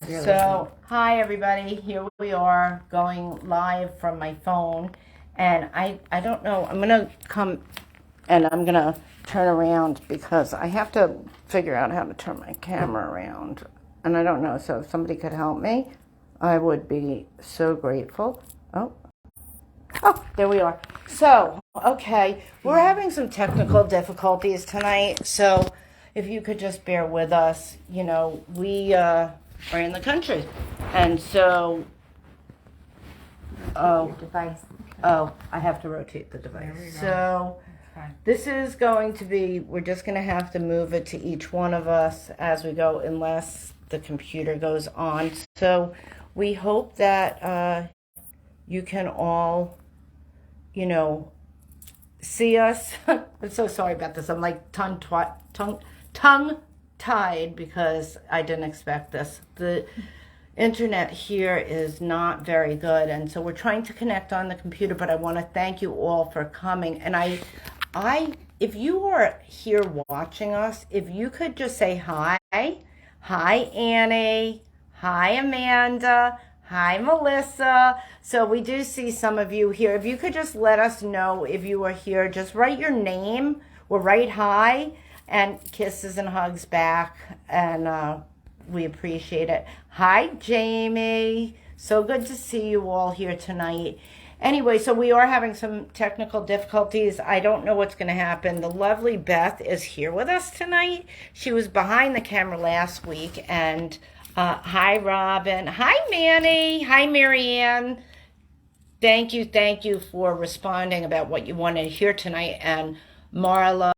So, hi everybody. Here we are going live from my phone, and I don't know. I'm gonna come and I'm gonna turn around because I have to figure out how to turn my camera around, and I don't know. So, if somebody could help me, I would be so grateful. Oh, there we are. So, okay, we're having some technical difficulties tonight. So, if you could just bear with us, we are in the country. And so, Device. I have to rotate the device. So, this is going to be, we're just going to have to move it to each one of us as we go, unless the computer goes on. So, we hope that you can all see us. I'm so sorry about this. I'm like tongue-tied because I didn't expect this. The internet here is not very good, and so we're trying to connect on the computer, but I want to thank you all for coming. And I if you are here watching us, if you could just say hi. Hi, Annie. Hi, Amanda. Hi, Melissa. So we do see some of you here. If you could just let us know if you are here, just write your name or write hi, and kisses and hugs back, and we appreciate it. Hi, Jamie. So good to see you all here tonight. Anyway, so we are having some technical difficulties. I don't know what's going to happen. The lovely Beth is here with us tonight. She was behind the camera last week, and hi, Robin. Hi, Manny. Hi, Marianne. Thank you for responding about what you wanted to hear tonight. And Marla,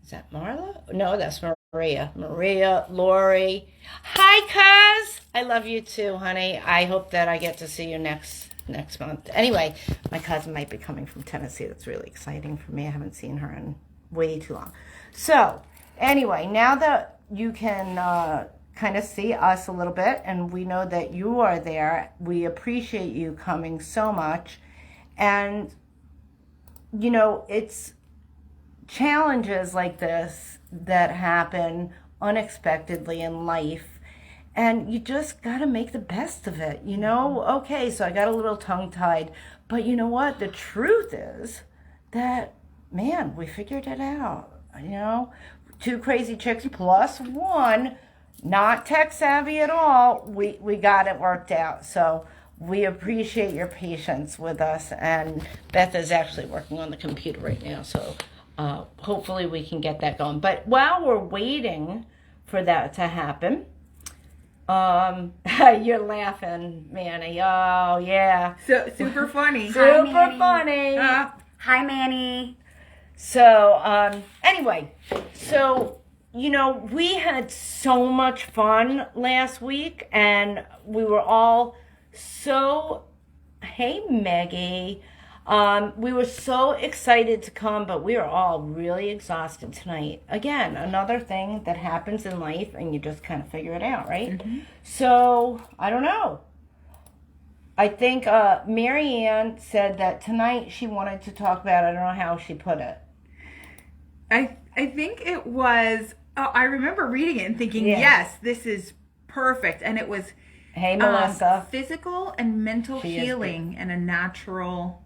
is that Marla? No, that's Maria. Maria, Lori. Hi, Cuz. I love you too, honey. I hope that I get to see you next month. Anyway, my cousin might be coming from Tennessee. That's really exciting for me. I haven't seen her in way too long. So, anyway, now that you can kind of see us a little bit, and we know that you are there. We appreciate you coming so much. And, it's challenges like this that happen unexpectedly in life. And you just got to make the best of it, Okay, so I got a little tongue-tied. But you know what? The truth is that, man, we figured it out, Two crazy chicks plus one, not tech savvy at all. We got it worked out. So we appreciate your patience with us. And Beth is actually working on the computer right now. So hopefully we can get that going. But while we're waiting for that to happen, you're laughing, Manny. Oh, yeah. So super funny. Super funny. Hi, Manny. So, anyway, we had so much fun last week, and we were all so, hey, Maggie. We were so excited to come, but we are all really exhausted tonight. Again, another thing that happens in life, and you just kind of figure it out, right? Mm-hmm. So, I don't know. I think Marianne said that tonight she wanted to talk about, I don't know how she put it. I think it was, I remember reading it and thinking, yes, this is perfect. And it was, hey, Melissa, physical and mental healing in a natural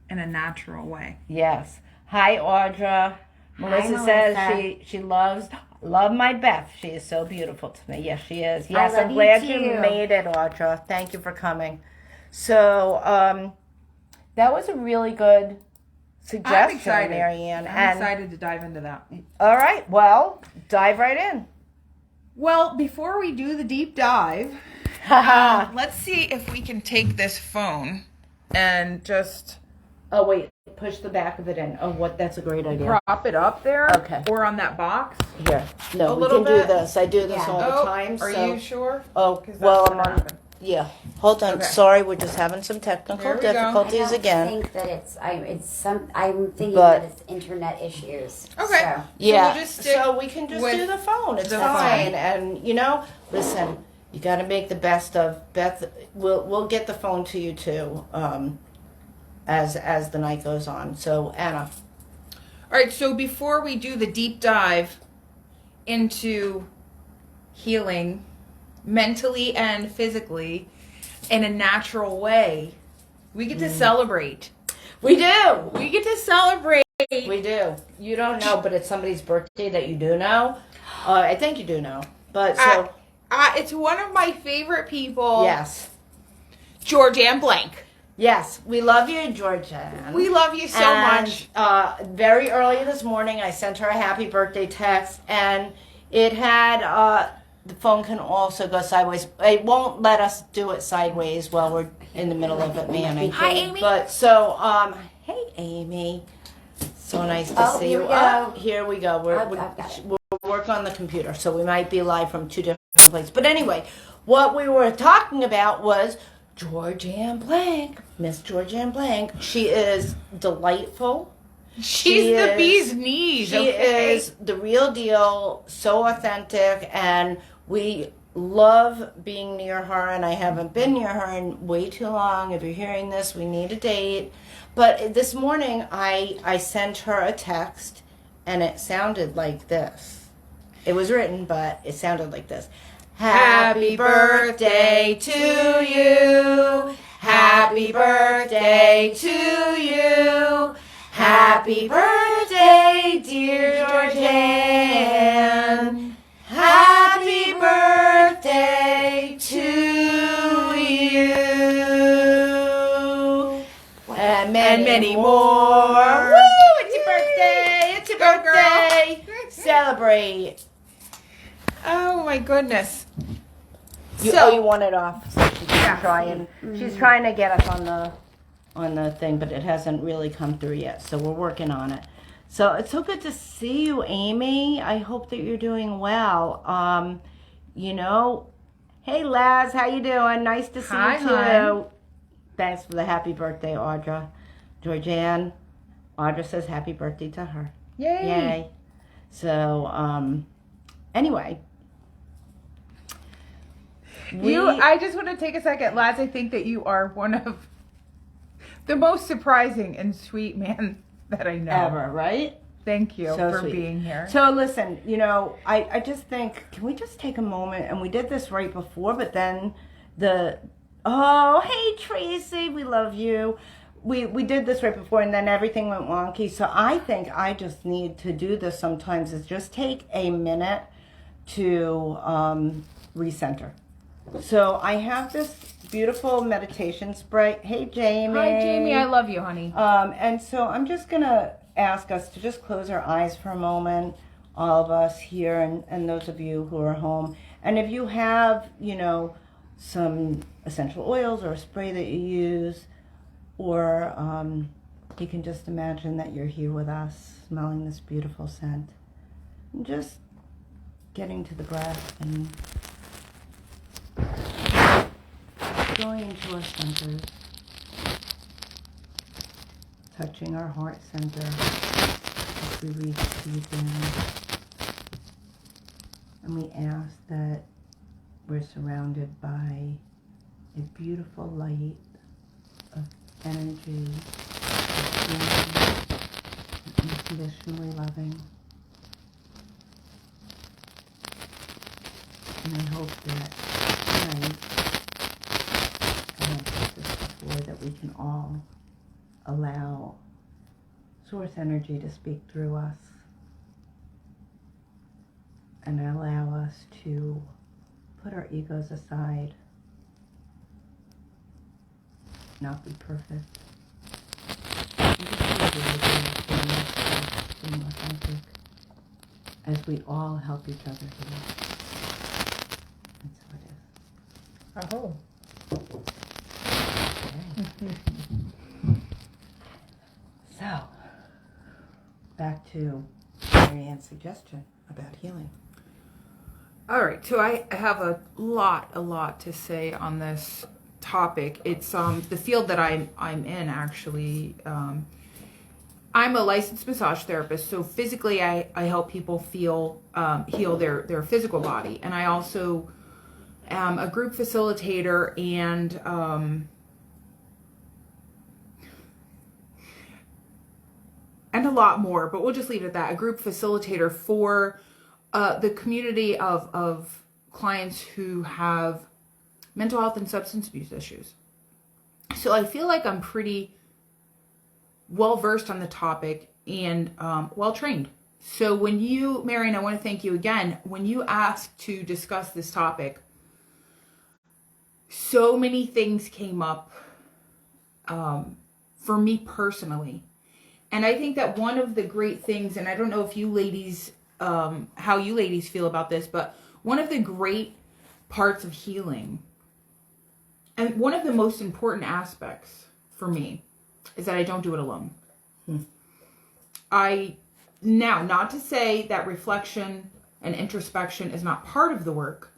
way. Yes. Hi, Audra. Melissa says she loves my Beth. She is so beautiful to me. Yes, she is. Yes, I'm glad you made it, Audra. Thank you for coming. So, that was a really good suggestion, Marianne. I'm excited to dive into that. All right. Well, dive right in. Well, before we do the deep dive, let's see if we can take this phone and just... Oh, wait. Push the back of it in. Oh, that's a great idea. Prop it up there. Okay. Or on that box. Here. No, we can do this. I do this all the time. Are you sure? Oh, well, I'm on... Yeah. Hold on. Okay. Sorry, we're just having some technical difficulties again. I think that I'm thinking that it's internet issues. Okay. So. Yeah. So we can just do the phone. It's fine. And listen, you got to make the best of Beth. We'll get the phone to you too, as the night goes on. So Anna. All right. So before we do the deep dive into healing mentally and physically in a natural way. We get to celebrate. We do. We get to celebrate. We do. You don't know, but it's somebody's birthday that you do know. I think you do know. But so. It's one of my favorite people. Yes. Georgianne Blank. Yes. We love you, Georgianne. We love you so much. Very early this morning, I sent her a happy birthday text, and it had, the phone can also go sideways. It won't let us do it sideways while we're in the middle of it manning. Hi, Amy. But so, hey, Amy. So nice to see here you. we go. Here we go. I've got it. We're working on the computer, so we might be live from two different places. But anyway, what we were talking about was Georgianne Blank, Miss Georgianne Blank. She is delightful. She's the bee's knees. She is the real deal, so authentic, and we love being near her. And I haven't been near her in way too long. If you're hearing this, we need a date. But this morning, I sent her a text, and it sounded like this. It was written, but it sounded like this. Happy birthday to you. Happy birthday to you. Happy birthday, dear Georgianne. Happy birthday to you. And many more. Woo! It's your birthday. It's your Go, girl. birthday. Celebrate. Oh my goodness. You want it off. So she's trying to get us on the thing, but it hasn't really come through yet. So we're working on it. So it's so good to see you, Amy. I hope that you're doing well. Hey Laz, how you doing? Nice to see you too. hon. Thanks for the happy birthday, Audra. Georgianne, Audra says happy birthday to her. Yay. Yay. So, anyway. I just want to take a second, Laz. I think that you are one of the most surprising and sweet man that I know. Ever, right? Thank you So for sweet. being here. So listen, I just think, can we just take a moment, and we did this right before, but then hey Tracy, we love you. We did this right before, and then everything went wonky. So I think I just need to do this sometimes, is just take a minute to recenter. So I have this beautiful meditation spray. Hey Jamie. Hi, Jamie. I love you, honey. And so I'm just going to ask us to just close our eyes for a moment, all of us here and those of you who are home. And if you have, some essential oils or a spray that you use, or you can just imagine that you're here with us, smelling this beautiful scent. And just getting to the breath and going into our centers, touching our heart center as we reach deep in. And we ask that we're surrounded by a beautiful light of energy, of being unconditionally loving. And I hope that tonight, I have said this before, that we can all allow source energy to speak through us and allow us to put our egos aside, not be perfect, and just be being authentic as we all help each other heal. That's how it is. Oh. Okay. So, back to Marianne's suggestion about healing. All right, so I have a lot to say on this topic. It's the field that I'm in, actually. I'm a licensed massage therapist, so physically I help people heal their physical body, and I also am a group facilitator and a lot more, but we'll just leave it at that. A group facilitator for the community of clients who have mental health and substance abuse issues. So I feel like I'm pretty well versed on the topic and well trained. So when you, Marion, I want to thank you again. When you asked to discuss this topic, so many things came up for me personally. And I think that one of the great things, and I don't know if you ladies, how you ladies feel about this, but one of the great parts of healing, and one of the most important aspects for me, is that I don't do it alone. Now, not to say that reflection and introspection is not part of the work,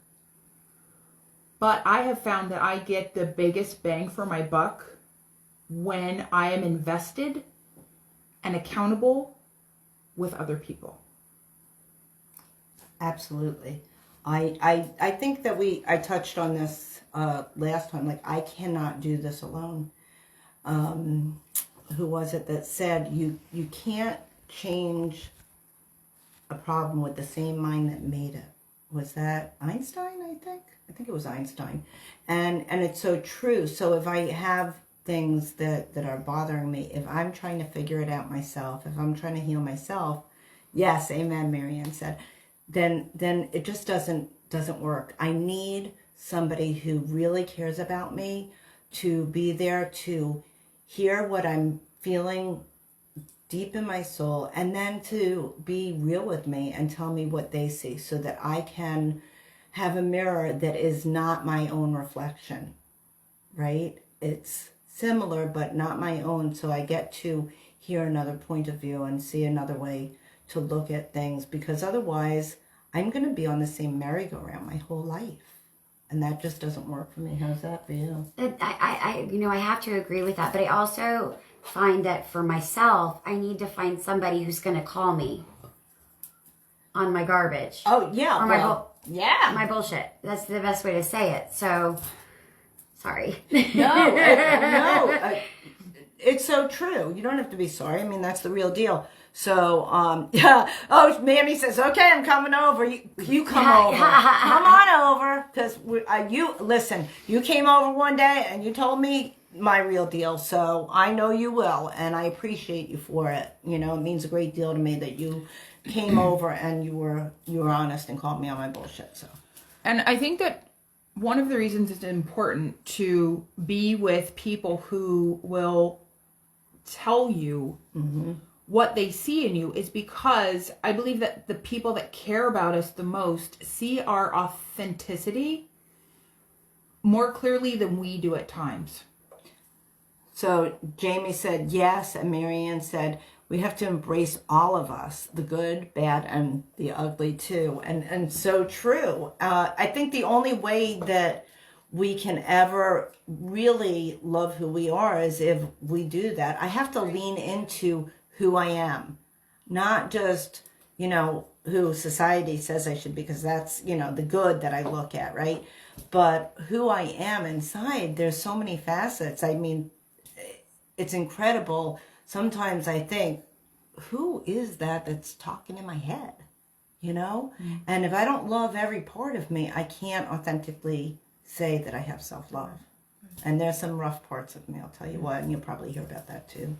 but I have found that I get the biggest bang for my buck when I am invested and accountable with other people. Absolutely. I think that I touched on this last time. Like, I cannot do this alone. Who was it that said you can't change a problem with the same mind that made it? Was that Einstein? I think it was Einstein. And it's so true. So if I have things that are bothering me, if I'm trying to figure it out myself, if I'm trying to heal myself, yes, amen, Marianne said, then it just doesn't work. I need somebody who really cares about me to be there to hear what I'm feeling deep in my soul, and then to be real with me and tell me what they see, so that I can have a mirror that is not my own reflection, right? It's similar, but not my own. So I get to hear another point of view and see another way to look at things, because otherwise I'm going to be on the same merry-go-round my whole life. And that just doesn't work for me. How's that for you? I have to agree with that, but I also find that for myself, I need to find somebody who's going to call me on my garbage. Oh, yeah. Or my yeah. bullshit. That's the best way to say it. So, sorry. No, it's so true. You don't have to be sorry. I mean, that's the real deal. So, yeah. Oh, Mammy says, okay, I'm coming over. You come over. Come on over. Because listen, you came over one day and you told me my real deal. So I know you will. And I appreciate you for it. You know, it means a great deal to me that you came over and you were honest and called me on my bullshit. So, and I think that one of the reasons it's important to be with people who will tell you what they see in you is because I believe that the people that care about us the most see our authenticity more clearly than we do at times. So Jamie said yes, and Marianne said we have to embrace all of us, the good, bad, and the ugly too. And so true. I think the only way that we can ever really love who we are is if we do that. I have to lean into who I am, not just, who society says I should be, because that's, the good that I look at, right? But who I am inside, there's so many facets. I mean, it's incredible. Sometimes I think, who is that's talking in my head, And if I don't love every part of me, I can't authentically say that I have self-love. And there's some rough parts of me, I'll tell you what, and you'll probably hear about that too.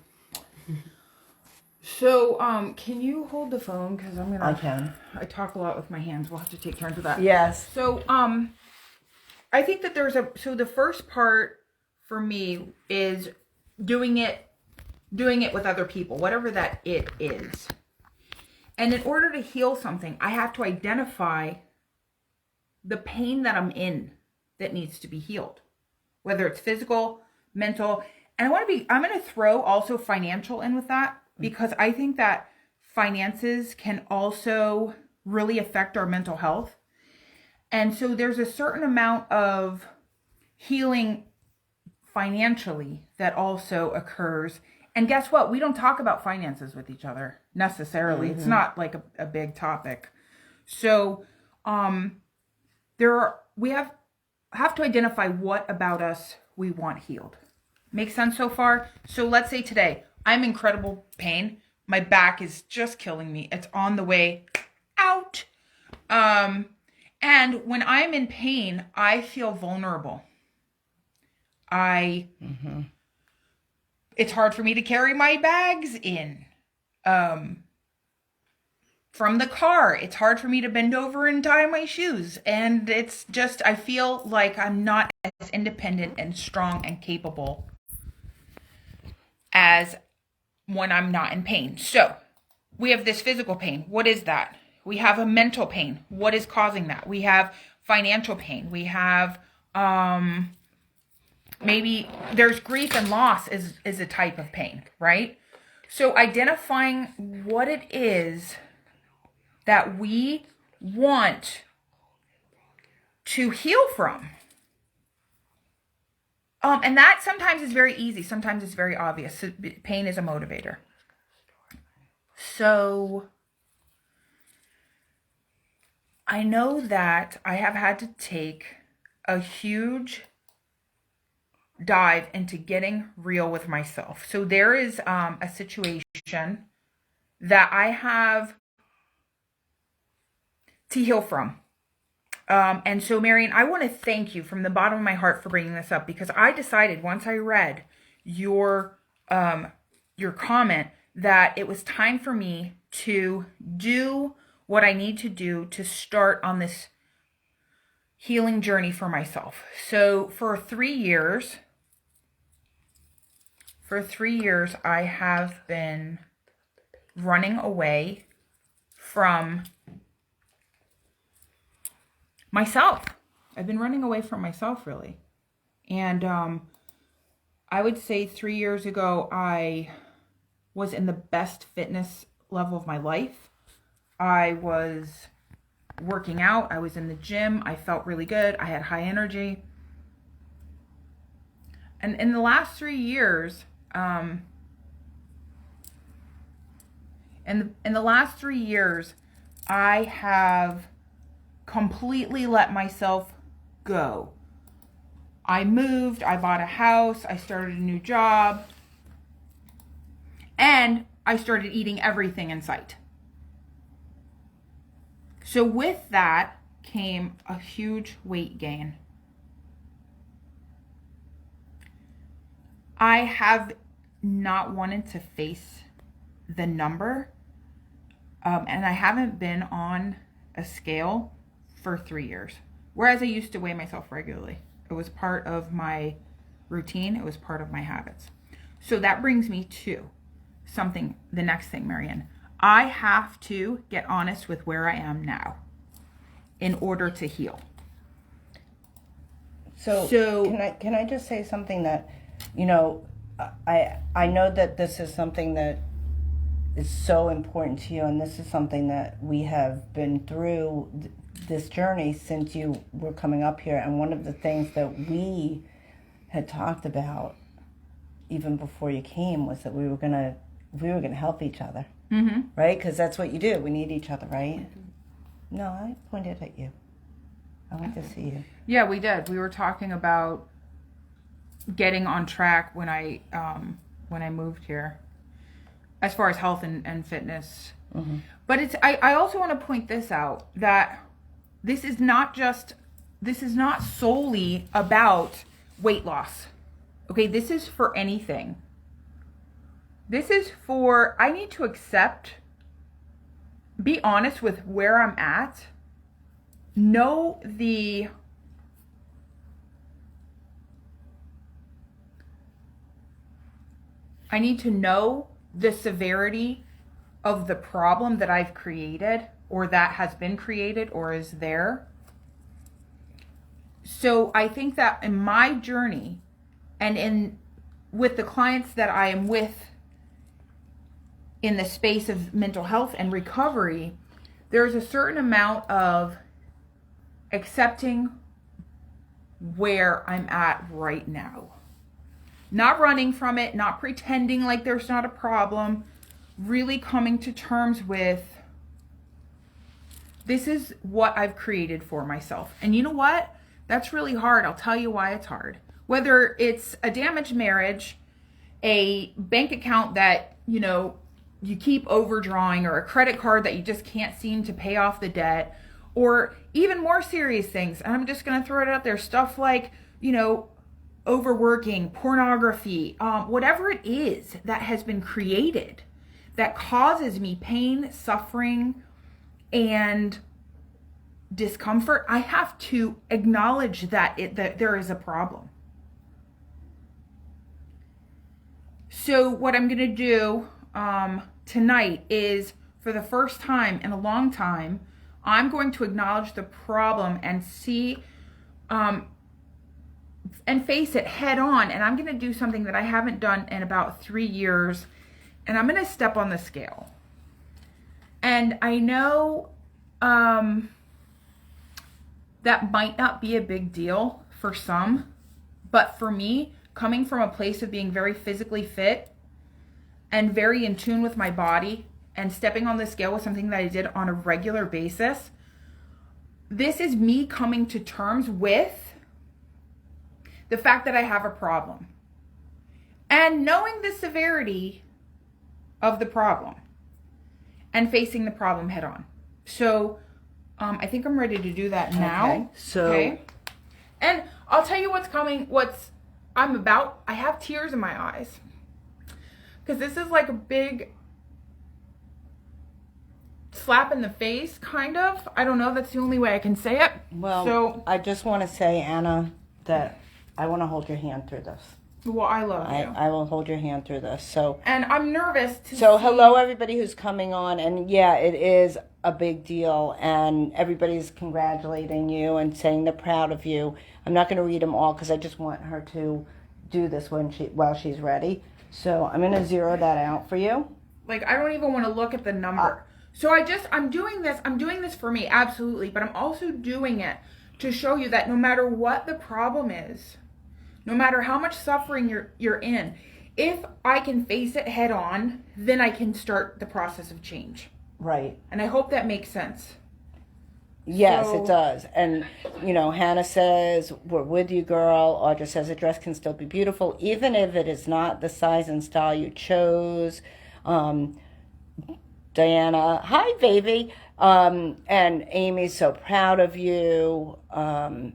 So, can you hold the phone? Because I can. I talk a lot with my hands. We'll have to take turns with that. Yes. So, I think that so the first part for me is doing it with other people, whatever that it is. And in order to heal something, I have to identify the pain that I'm in that needs to be healed, whether it's physical, mental. And I'm going to throw also financial in with that, because I think that finances can also really affect our mental health. And so there's a certain amount of healing financially that also occurs. And guess what? We don't talk about finances with each other necessarily. It's not like a big topic. So we have to identify what about us we want healed. Make sense so far? So let's say today, I'm in incredible pain. My back is just killing me. It's on the way out. And when I'm in pain, I feel vulnerable. It's hard for me to carry my bags in. From the car, it's hard for me to bend over and tie my shoes. And it's just, I feel like I'm not as independent and strong and capable as when I'm not in pain. So we have this physical pain. What is that? We have a mental pain. What is causing that? We have financial pain. We have, maybe there's grief and loss is a type of pain, right? So identifying what it is that we want to heal from. And that sometimes is very easy. Sometimes it's very obvious. So pain is a motivator. So I know that I have had to take a huge dive into getting real with myself. So there is a situation that I have to heal from. And so, Marian, I want to thank you from the bottom of my heart for bringing this up, because I decided once I read your comment that it was time for me to do what I need to do to start on this healing journey for myself. So for 3 years, I have been running away from myself. I've been running away from myself, really. And I would say 3 years ago, I was in the best fitness level of my life. I was working out. I was in the gym. I felt really good. I had high energy. And in the last 3 years, in the last 3 years, I have completely let myself go. I moved, I bought a house, I started a new job, and I started eating everything in sight. So with that came a huge weight gain. I have not wanted to face the number, and I haven't been on a scale for 3 years, whereas I used to weigh myself regularly. It was part of my routine. It was part of my habits. So that brings me to the next thing, Marian. I have to get honest with where I am now in order to heal. So can I just say something that, I know that this is something that is so important to you, and this is something that we have been through this journey since you were coming up here. And one of the things that we had talked about even before you came was that we were gonna help each other, right? Because that's what you do. We need each other, right? No, I pointed at you. I went to see you. Yeah, we did. We were talking about getting on track when I moved here, as far as health and fitness. But I also want to point this out, that this is not solely about weight loss. Okay, this is for anything. This is for, I need to be honest with where I'm at. I need to know the severity of the problem that I've created, or that has been created or is there. So I think that in my journey and with the clients that I am with in the space of mental health and recovery, there's a certain amount of accepting where I'm at right now. Not running from it, not pretending like there's not a problem, really coming to terms with, this is what I've created for myself. And you know what? That's really hard. I'll tell you why it's hard. Whether it's a damaged marriage, a bank account that, you keep overdrawing, or a credit card that you just can't seem to pay off the debt, or even more serious things. And I'm just going to throw it out there. Stuff like, overworking, pornography, whatever it is that has been created that causes me pain, suffering, and discomfort, I have to acknowledge that there is a problem. So what I'm going to do tonight is, for the first time in a long time, I'm going to acknowledge the problem and see and face it head on. And I'm going to do something that I haven't done in about 3 years. And I'm going to step on the scale. And I know that might not be a big deal for some. But for me, coming from a place of being very physically fit and very in tune with my body, and stepping on the scale was something that I did on a regular basis, this is me coming to terms with the fact that I have a problem. And knowing the severity of the problem and facing the problem head on. So I think I'm ready to do that now. Okay. And I'll tell you what's coming, I have tears in my eyes. Because this is like a big slap in the face, kind of. I don't know, that's the only way I can say it. Well, so, I just want to say, Anna, that I want to hold your hand through this. Well, I love you. I will hold your hand through this. So, and I'm nervous to So hello everybody who's coming on, and yeah, it is a big deal, and everybody's congratulating you and saying they're proud of you. I'm not going to read them all because I just want her to do this while she's ready. So I'm going to zero that out for you. Like, I don't even want to look at the number. So I'm doing this for me, absolutely, but I'm also doing it to show you that no matter what the problem is, no matter how much suffering you're in, if I can face it head on, then I can start the process of change. Right. And I hope that makes sense. Yes, So- it does. And, Hannah says, we're with you, girl. Audra says, a dress can still be beautiful, even if it is not the size and style you chose. Diana, hi, baby. And Amy's so proud of you.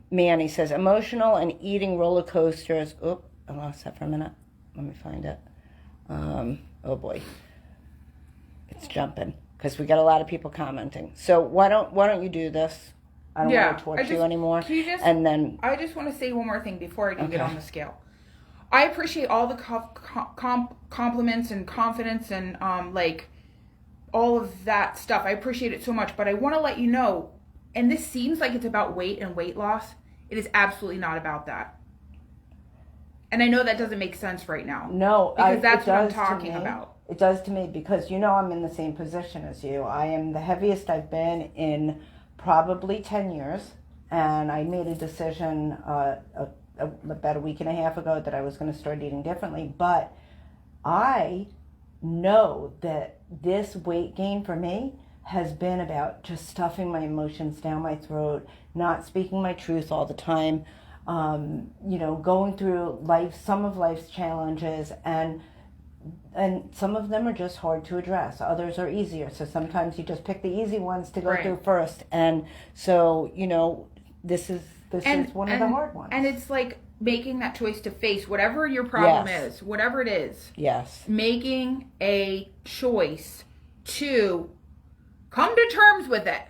Manny says, emotional and eating roller coasters. Oop, I lost that for a minute. Let me find it. Oh, boy. It's jumping. Because we got a lot of people commenting. So why don't you do this? I don't want to torture you anymore. And then I just want to say one more thing before I do get Okay. on the scale. I appreciate all the compliments and confidence and all of that stuff. I appreciate it so much, but I want to let you know, and this seems like it's about weight and weight loss. It is absolutely not about that. And I know that doesn't make sense right now. no, because that's it what I'm does to talking me. about. It does to me because I'm in the same position as you. I am the heaviest I've been in probably 10 years, and I made a decision about a week and a half ago that I was going to start eating differently. But I know that this weight gain for me has been about just stuffing my emotions down my throat, not speaking my truth all the time, going through some of life's challenges, and some of them are just hard to address. Others are easier. So sometimes you just pick the easy ones to go Right. through first. And so, this is one of the hard ones. And it's like making that choice to face whatever your problem Yes. is, whatever it is. Yes. Making a choice to come to terms with it.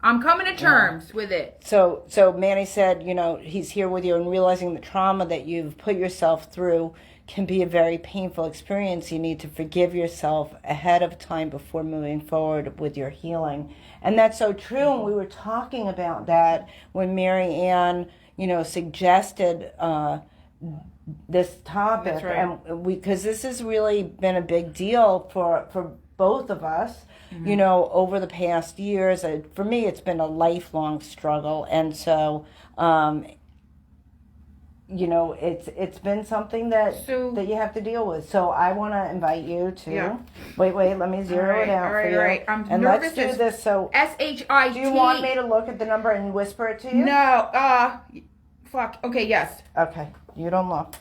I'm coming to terms with it. So Manny said, he's here with you, and realizing the trauma that you've put yourself through can be a very painful experience. You need to forgive yourself ahead of time before moving forward with your healing. And that's so true. And we were talking about that when Mary Ann, suggested this topic. That's right. And because this has really been a big deal for both of us, over the past years. For me, it's been a lifelong struggle. And so, it's been something that you have to deal with. So I want to invite you to wait. Let me zero it out for you. All right. I'm and nervous. let's do this. So SHIT. do you want me to look at the number and whisper it to you? No. Fuck. Okay. Yes. Okay. You don't look.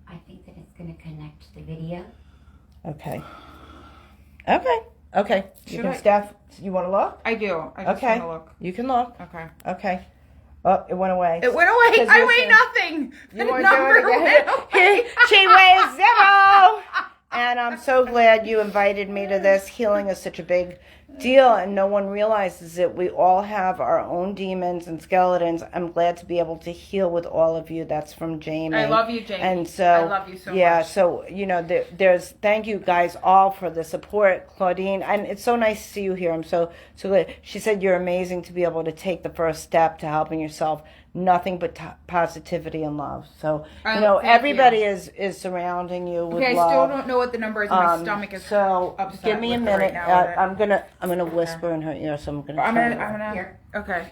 I think that it's going to connect to the video. Okay. Okay. Okay. You Should can I- Steph. You want to look? I do. I just Okay. want to look. You can look. Okay. Okay. Oh, it went away. It went away. 'Cause I listen, weigh nothing. You The want to do number it again? went away. She weighs 0. And I'm so glad you invited me to this. Healing is such a big deal, and no one realizes it. We all have our own demons and skeletons. I'm glad to be able to heal with all of you. That's from Jamie. I love you, Jamie. And so, I love you so yeah, much. so, you know, there's, thank you guys all for the support, Claudine. And it's so nice to see you here. I'm so glad. She said you're amazing to be able to take the first step to helping yourself. Nothing but positivity and love. So, you know, thank everybody you. is surrounding you with Okay, I love. still don't know what the number is. My stomach is So upset give me a with it right minute. now, I'm gonna whisper in her ear, so I'm gonna. I'm turn gonna, it I'm on. gonna. Here. Okay.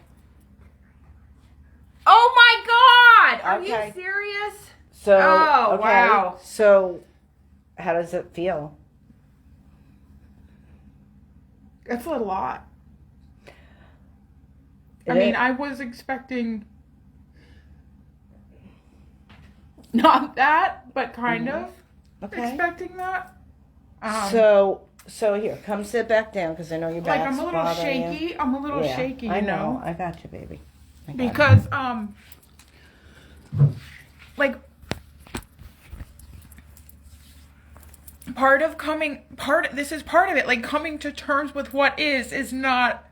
Oh my God! Are Okay. you serious? So Oh, okay. wow. So, how does it feel? That's a lot. It I mean, is- I was expecting not that, but kind of okay. expecting that. So here, come sit back down because I know your Like back's I'm a little bothering you. shaky. I'm a little Yeah, shaky, you I know, I got you, baby. I got you. because like this is part of it. Like coming to terms with what is not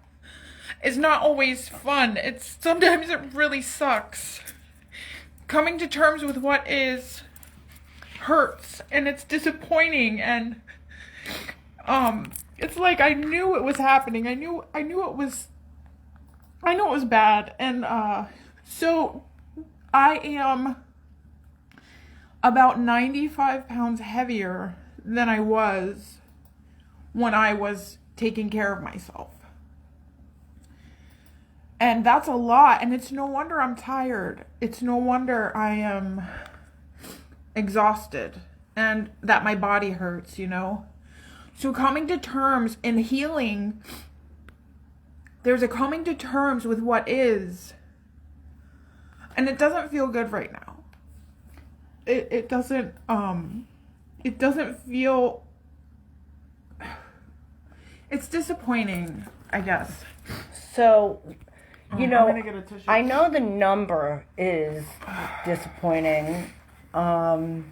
always fun. It's sometimes it really sucks. Coming to terms with what is hurts, and it's disappointing, and it's like I knew it was happening. I knew it was bad, and so I am about 95 pounds heavier than I was when I was taking care of myself. And that's a lot, and it's no wonder I'm tired. It's no wonder I am exhausted and that my body hurts, you know? So coming to terms and healing, there's a coming to terms with what is, and it doesn't feel good right now. It doesn't feel, it's disappointing, I guess. So, you I'm know, gonna get a tissue. I know the number is disappointing. And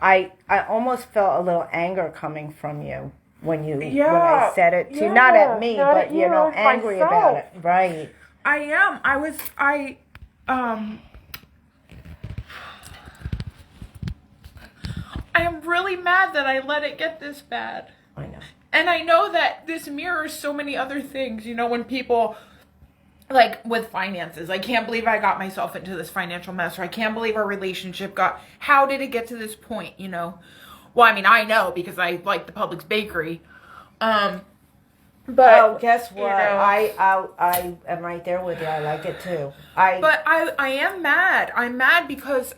I almost felt a little anger coming from you when I said it to not at me, but you know, angry about it. Right. I am. I am really mad that I let it get this bad. I know. And I know that this mirrors so many other things, you know, when people, like with finances, I can't believe I got myself into this financial mess, or I can't believe our relationship how did it get to this point, you know? Well, I mean, I know because I like the Publix bakery. But Well, guess what? you know, I am right there with you. I like it too. But I am mad. I'm mad because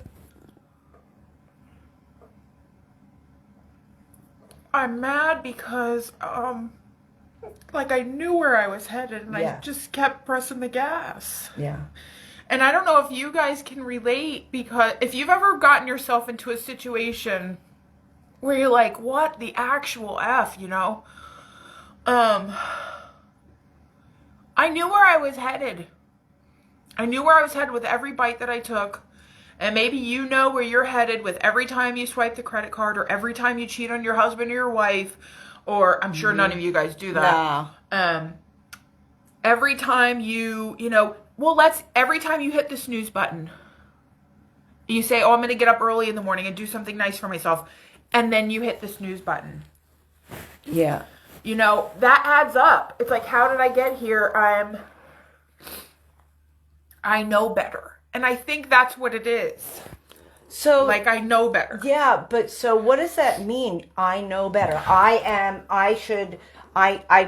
like I knew where I was headed, and Yeah. I just kept pressing the gas. yeah. And I don't know if you guys can relate, because if you've ever gotten yourself into a situation where you're like, what the actual F, you know? I knew where I was headed. I knew where I was headed with every bite that I took. And maybe you know where you're headed with every time you swipe the credit card, or every time you cheat on your husband or your wife, or I'm sure none of you guys do that. No. Every time every time you hit the snooze button, you say, oh, I'm going to get up early in the morning and do something nice for myself. And then you hit the snooze button. Yeah. You know, that adds up. It's like, how did I get here? I know better. And I think that's what it is. So Like, I know better. yeah, but so what does that mean? I know better. I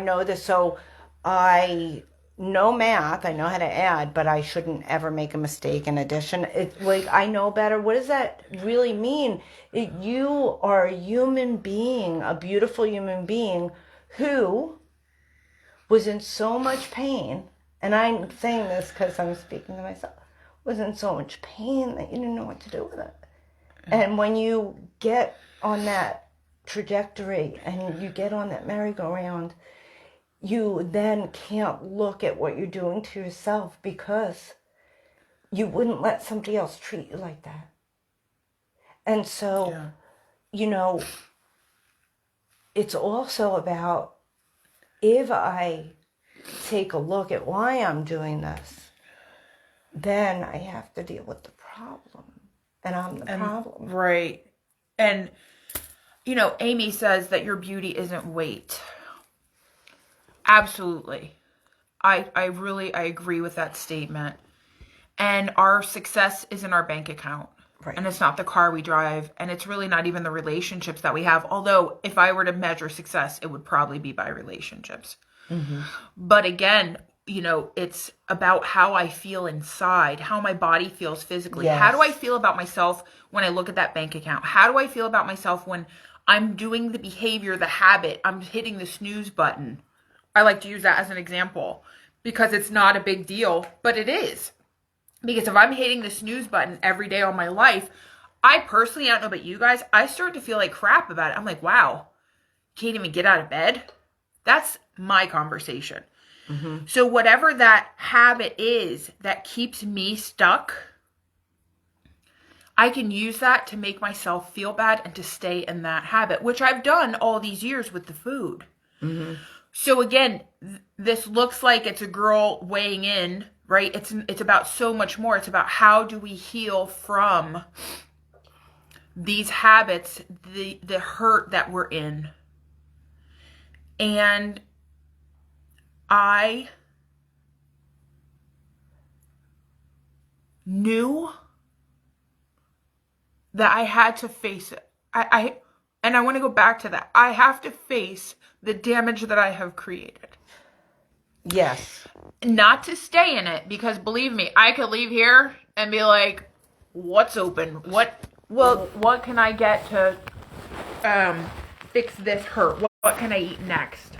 know this. So I know math. I know how to add, but I shouldn't ever make a mistake in addition. It's like, I know better. What does that really mean? You are a human being, a beautiful human being who was in so much pain. And I'm saying this because I'm speaking to myself. Was in so much pain that you didn't know what to do with it. And when you get on that trajectory and you get on that merry-go-round, you then can't look at what you're doing to yourself because you wouldn't let somebody else treat you like that. And so, you know, it's also about, if I take a look at why I'm doing this, then I have to deal with the problem. And I'm the problem. Right. And, you know, Amy says that your beauty isn't weight. Absolutely. I agree with that statement. And our success isn't our bank account. Right. And it's not the car we drive. And it's really not even the relationships that we have. Although, if I were to measure success, it would probably be by relationships. Mm-hmm. But again, you know, it's about how I feel inside, how my body feels physically. Yes. How do I feel about myself when I look at that bank account? How do I feel about myself when I'm doing the behavior, the habit, I'm hitting the snooze button? I like to use that as an example because it's not a big deal, but it is. Because if I'm hitting the snooze button every day of my life, I personally, I don't know about you guys, I start to feel like crap about it. I'm like, wow, can't even get out of bed? That's my conversation. Mm-hmm. So whatever that habit is that keeps me stuck, I can use that to make myself feel bad and to stay in that habit, which I've done all these years with the food. Mm-hmm. So again, this looks like it's a girl weighing in, right? It's about so much more. It's about how do we heal from these habits, the hurt that we're in. And I knew that I had to face it. And I want to go back to that. I have to face the damage that I have created. Yes. Not to stay in it, because believe me, I could leave here and be like, what's open? What can I get to fix this hurt? What can I eat next?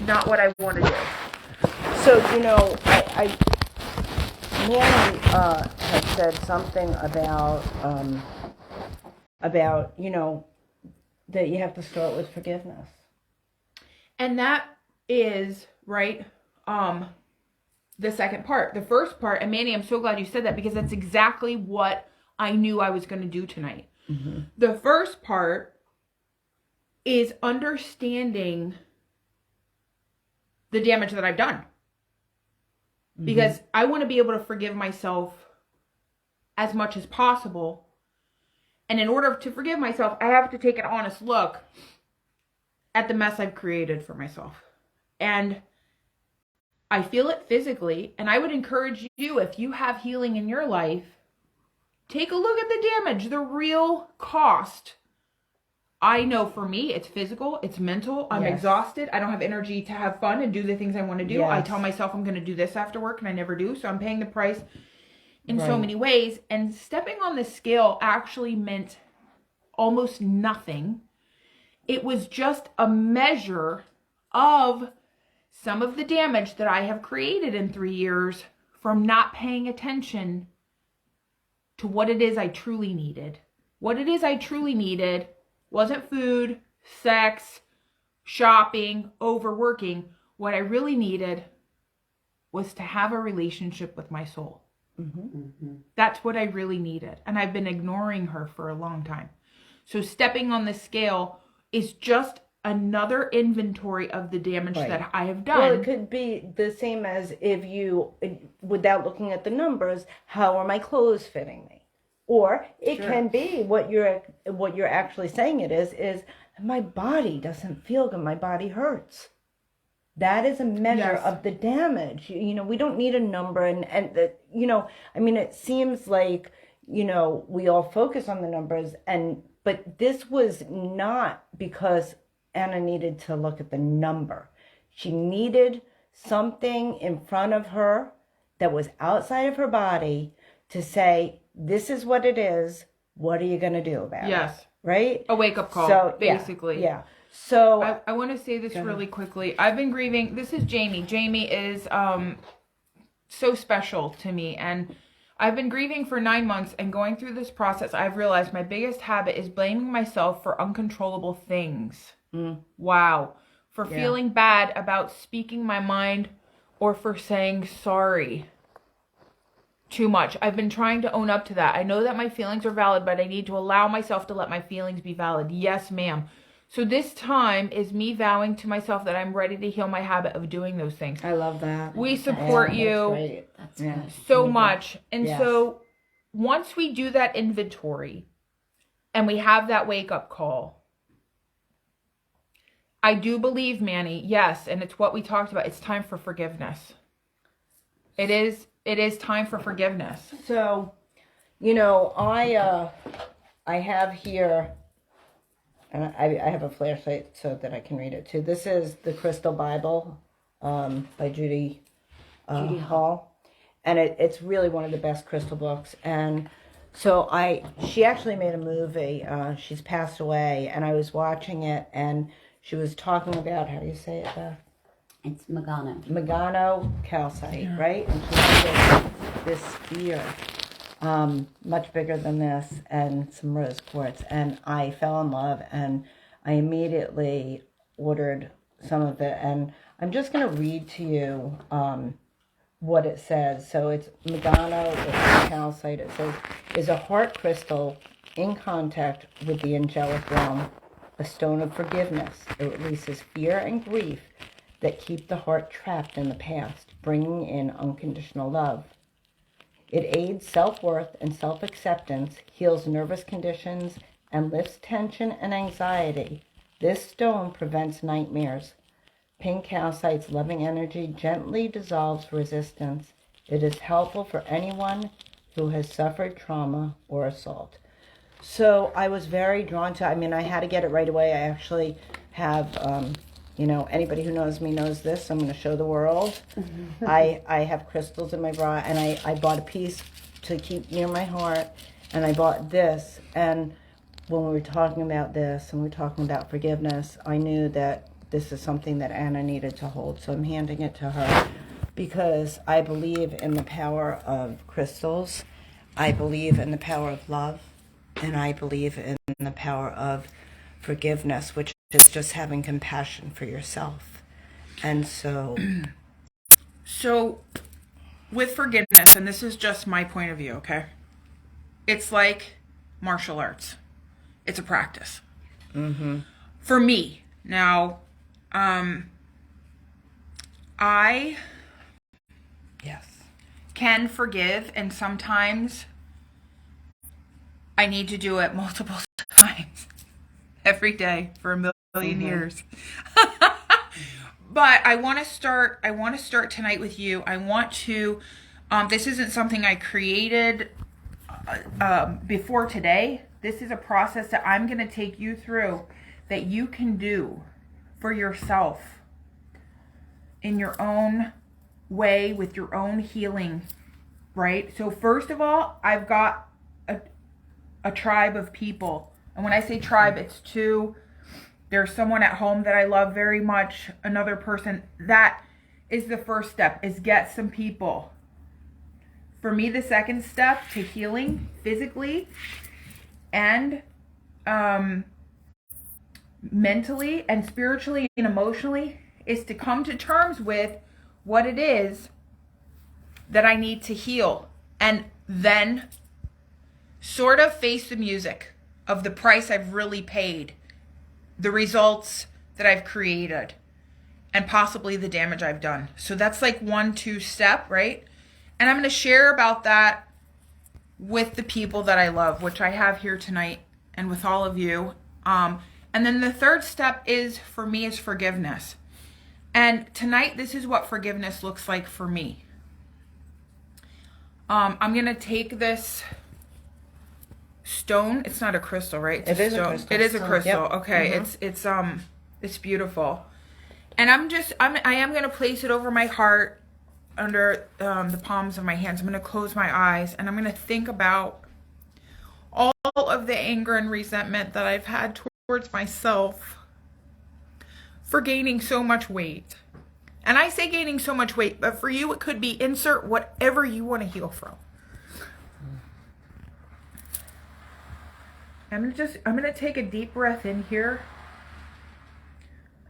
Not what I want to do. So, you know, Nanny had said something about, you know, that you have to start with forgiveness. And that is, right, the second part. The first part, and Manny, I'm so glad you said that because that's exactly what I knew I was going to do tonight. Mm-hmm. The first part is understanding the damage that I've done. Mm-hmm. Because I want to be able to forgive myself as much as possible. And in order to forgive myself, I have to take an honest look at the mess I've created for myself. And I feel it physically. And I would encourage you, if you have healing in your life, take a look at the damage, the real cost. I know for me, it's physical, it's mental. I'm exhausted. I don't have energy to have fun and do the things I want to do. Yes. I tell myself I'm going to do this after work and I never do. So I'm paying the price in so many ways. And stepping on the scale actually meant almost nothing. It was just a measure of some of the damage that I have created in 3 years from not paying attention to what it is I truly needed. What it is I truly needed wasn't food, sex, shopping, overworking. What I really needed was to have a relationship with my soul. Mm-hmm. Mm-hmm. That's what I really needed. And I've been ignoring her for a long time. So stepping on the scale is just another inventory of the damage that I have done. Well, it could be the same as if you, without looking at the numbers, how are my clothes fitting me? Or it can be what you're actually saying it is my body doesn't feel good. My body hurts. That is a measure of the damage. You know, we don't need a number and the, you know, I mean, it seems like, you know, we all focus on the numbers but this was not because Anna needed to look at the number. She needed something in front of her that was outside of her body to say, this is what it is. What are you going to do about it? Yes. Right? A wake-up call, basically. Yeah. So I want to say this really quickly. I've been grieving. This is Jamie. Jamie is so special to me. And I've been grieving for 9 months, and going through this process, I've realized my biggest habit is blaming myself for uncontrollable things. Wow. For feeling bad about speaking my mind or for saying sorry too much. I've been trying to own up to that. I know that my feelings are valid, but I need to allow myself to let my feelings be valid. Yes, ma'am. So this time is me vowing to myself that I'm ready to heal my habit of doing those things. I love that. We support Yeah, you that's great. That's Yeah. good. so much. And Yes. so once we do that inventory and we have that wake up call, I do believe, Manny, yes, and it's what we talked about. It's time for forgiveness. It is time for forgiveness. So, you know, I have here, and I have a flashlight so that I can read it too. This is the Crystal Bible by Judy Hall, and it's really one of the best crystal books. And so she actually made a movie. She's passed away, and I was watching it, and she was talking about, how do you say it, Beth? It's Magano. Magano calcite, right? And she had this sphere, much bigger than this, and some rose quartz. And I fell in love, and I immediately ordered some of it. And I'm just going to read to you what it says. So it's Magano, it's calcite. It says, is a heart crystal in contact with the angelic realm, a stone of forgiveness. It releases fear and grief that keep the heart trapped in the past, bringing in unconditional love. It aids self-worth and self-acceptance, heals nervous conditions, and lifts tension and anxiety. This stone prevents nightmares. Pink calcite's loving energy gently dissolves resistance. It is helpful for anyone who has suffered trauma or assault. So I was very drawn to, I had to get it right away. I actually have, anybody who knows me knows this. I'm going to show the world. I have crystals in my bra, and I bought a piece to keep near my heart, and I bought this. And when we were talking about this and we were talking about forgiveness, I knew that this is something that Anna needed to hold. So I'm handing it to her because I believe in the power of crystals. I believe in the power of love. And I believe in the power of forgiveness, which is just having compassion for yourself. And so with forgiveness, and this is just my point of view, okay? It's like martial arts. It's a practice. For me. Now, I can forgive, and sometimes I need to do it multiple times every day for a million years. But I want to start tonight with you. I want to this isn't something I created before today. This is a process that I'm going to take you through that you can do for yourself in your own way with your own healing, right? So first of all, I've got a tribe of people. And when I say tribe, it's two. There's someone at home that I love very much, another person. That is the first step, is get some people. For me, the second step to healing physically and mentally and spiritually and emotionally is to come to terms with what it is that I need to heal, and then sort of face the music of the price I've really paid, the results that I've created, and possibly the damage I've done. So that's like 1-2 step, right? And I'm going to share about that with the people that I love, which I have here tonight, and with all of you. And then the third step is, for me, is forgiveness. And tonight, this is what forgiveness looks like for me. I'm going to take this stone. It's not a crystal, right? It is a crystal. It is a crystal. Yep. Okay. It's beautiful. And I am going to place it over my heart, under the palms of my hands. I'm going to close my eyes, and I'm going to think about all of the anger and resentment that I've had towards myself for gaining so much weight. And I say gaining so much weight, but for you it could be insert whatever you want to heal from. I'm gonna take a deep breath in here.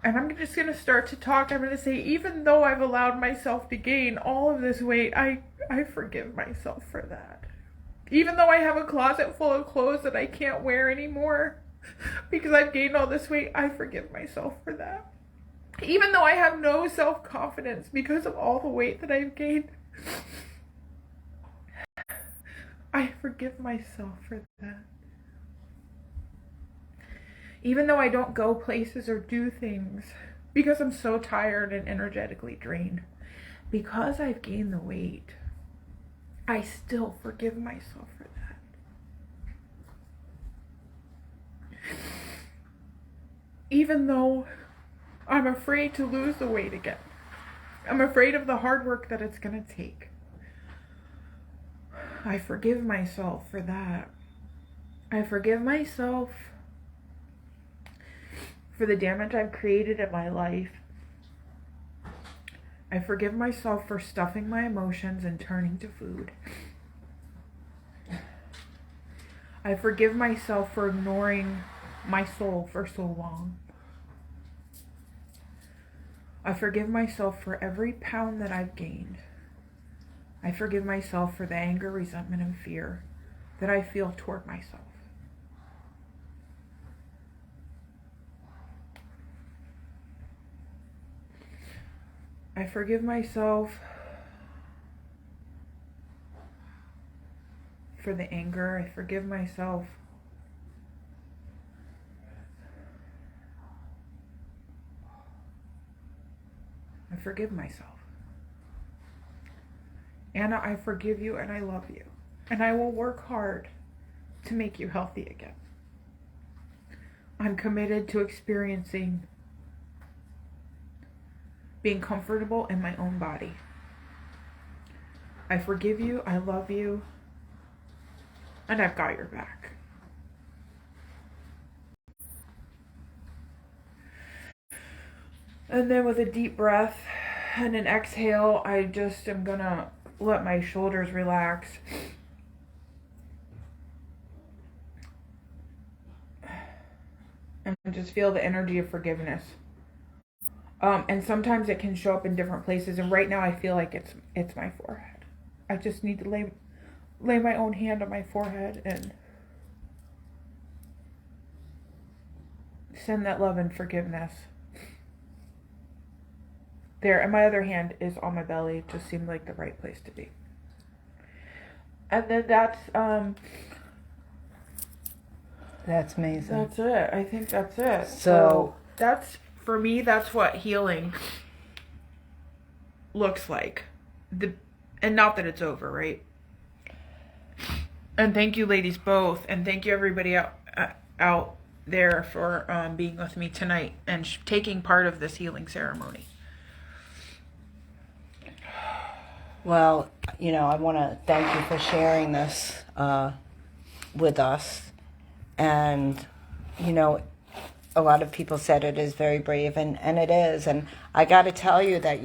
And I'm just gonna start to talk. I'm gonna say, even though I've allowed myself to gain all of this weight, I forgive myself for that. Even though I have a closet full of clothes that I can't wear anymore because I've gained all this weight, I forgive myself for that. Even though I have no self-confidence because of all the weight that I've gained, I forgive myself for that. Even though I don't go places or do things because I'm so tired and energetically drained, because I've gained the weight, I still forgive myself for that. Even though I'm afraid to lose the weight again. I'm afraid of the hard work that it's going to take. I forgive myself for that. I forgive myself for the damage I've created in my life. I forgive myself for stuffing my emotions and turning to food. I forgive myself for ignoring my soul for so long. I forgive myself for every pound that I've gained. I forgive myself for the anger, resentment, and fear that I feel toward myself. I forgive myself for the anger. I forgive myself I forgive myself. Anna, I forgive you and I love you. And I will work hard to make you healthy again. I'm committed to experiencing being comfortable in my own body. I forgive you, I love you, and I've got your back. And then with a deep breath and an exhale, I just am gonna let my shoulders relax. And just feel the energy of forgiveness. And sometimes it can show up in different places. And right now I feel like it's my forehead. I just need to lay my own hand on my forehead and send that love and forgiveness. There, and my other hand is on my belly. It just seemed like the right place to be. And then that's amazing. That's it. I think that's it. So that's, for me, that's what healing looks like. And not that it's over, right? And thank you, ladies, both. And thank you, everybody out there for being with me tonight and taking part of this healing ceremony. Well, I want to thank you for sharing this with us. And, a lot of people said it is very brave, and it is. And I got to tell you that,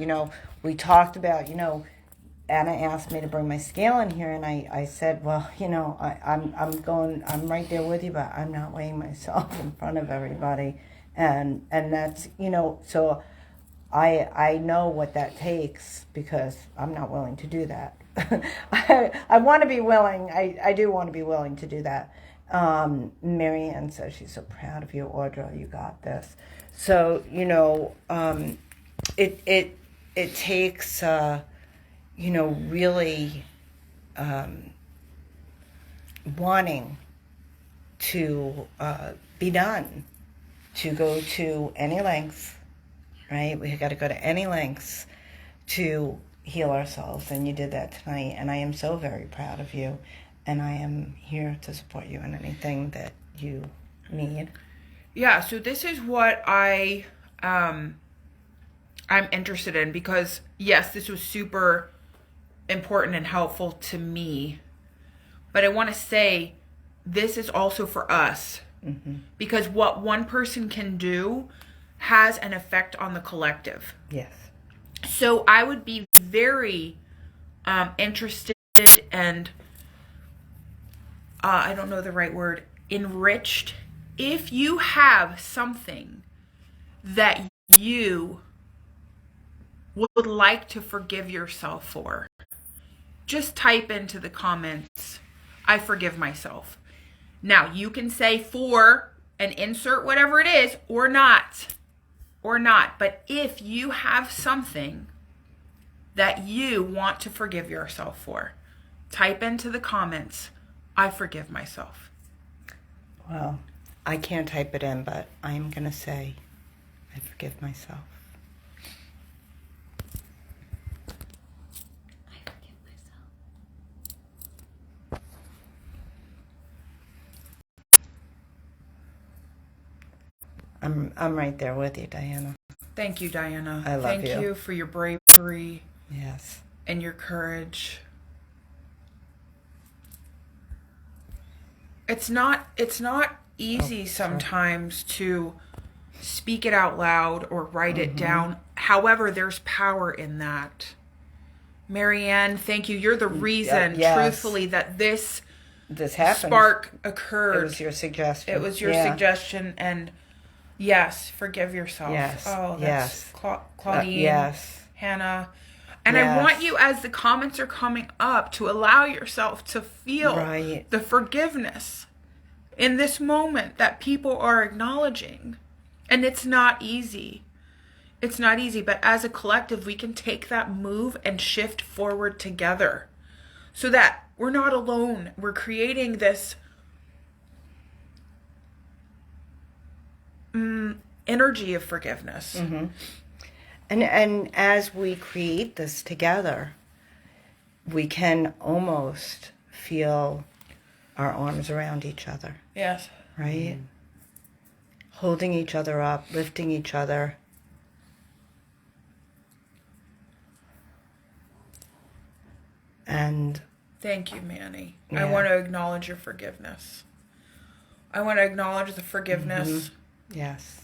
we talked about, Anna asked me to bring my scale in here, and I said, well, I'm right there with you, but I'm not weighing myself in front of everybody. And that's, so I know what that takes because I'm not willing to do that. I want to be willing. I do want to be willing to do that. Marianne says she's so proud of you, Audra. You got this. So it takes really wanting to be done, to go to any lengths. Right? We got to go to any lengths to heal ourselves, and you did that tonight, and I am so very proud of you, and I am here to support you in anything that you need. Yeah, so this is what I'm interested in, because yes, this was super important and helpful to me, but I want to say this is also for us, because what one person can do has an effect on the collective. Yes. So I would be very interested and I don't know the right word, enriched, if you have something that you would like to forgive yourself for, just type into the comments, I forgive myself. Now, you can say for and insert whatever it is or not. But if you have something that you want to forgive yourself for, type into the comments, I forgive myself. Well, I can't type it in, but I'm going to say I forgive myself. I forgive myself. I'm right there with you, Diana. Thank you, Diana. I love Thank you. you for your bravery Yes. and your courage. It's not easy sometimes to speak it out loud or write it down. However, there's power in that. Marianne, thank you. You're the reason, yes. truthfully, that this happened. spark occurred. It was your suggestion. It was your suggestion, and yes, forgive yourself. Yes. Oh, yes. that's Claudine. Yes. Hannah. And I want you, as the comments are coming up, to allow yourself to feel the forgiveness in this moment that people are acknowledging. And it's not easy. It's not easy, but as a collective, we can take that move and shift forward together so that we're not alone. We're creating this energy of forgiveness. Mm-hmm. And as we create this together, we can almost feel our arms around each other. Yes. Right? Holding each other up, lifting each other. And thank you, Manny. Yeah. I want to acknowledge your forgiveness. I want to acknowledge the forgiveness. Mm-hmm. Yes.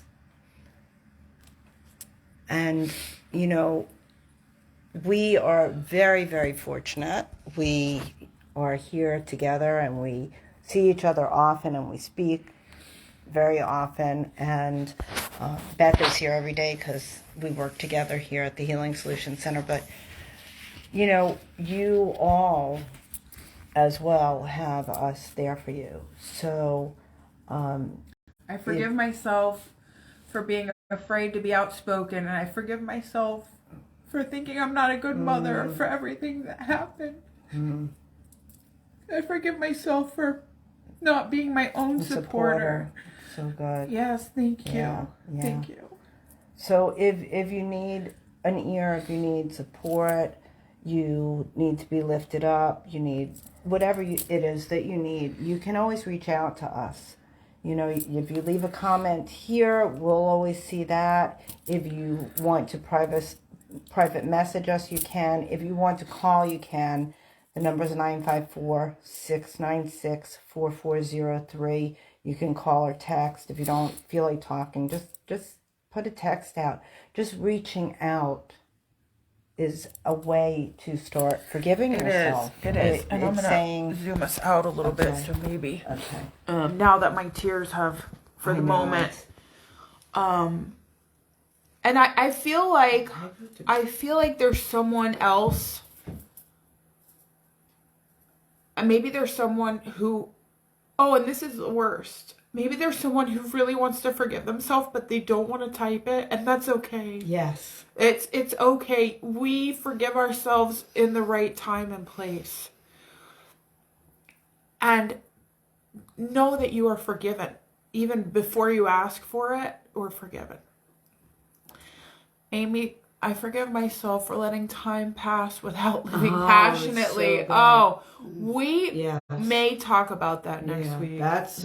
And, you know, we are very, very fortunate. We are here together and we see each other often and we speak very often. And Beth is here every day because we work together here at the Healing Solutions Center. But, you know, you all as well have us there for you. So I forgive myself for being afraid to be outspoken, and I forgive myself for thinking I'm not a good mother for everything that happened. I forgive myself for not being my own supporter. So good. Yes, thank you. Yeah. Thank you. So if you need an ear, if you need support, you need to be lifted up, you need whatever it is that you need, you can always reach out to us. You know, if you leave a comment here, we'll always see that. If you want to private message us, you can. If you want to call, you can. The number is 954-696-4403. You can call or text. If you don't feel like talking, just put a text out. Just reaching out is a way to start forgiving yourself. It is. And I'm going to zoom us out a little bit, so maybe. Okay. Now that my tears have, for the moment. And I feel like there's someone else. And maybe there's someone who, and this is the worst. Maybe there's someone who really wants to forgive themselves, but they don't want to type it, and that's okay. Yes. It's okay. We forgive ourselves in the right time and place. And know that you are forgiven. Even before you ask for it, we're forgiven. Amy, I forgive myself for letting time pass without living passionately. We may talk about that next week. That's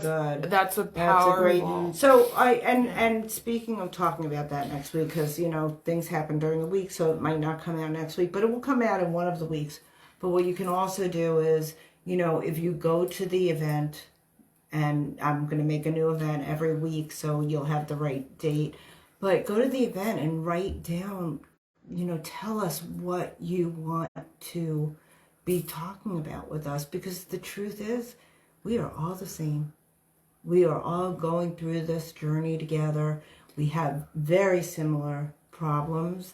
good. That's a powerful. So and speaking of talking about that next week, because you know things happen during the week, so it might not come out next week, but it will come out in one of the weeks. But what you can also do is, you know, if you go to the event, and I'm going to make a new event every week, so you'll have the right date. But go to the event and write down, you know, tell us what you want to be talking about with us, because the truth is, we are all the same. We are all going through this journey together. We have very similar problems,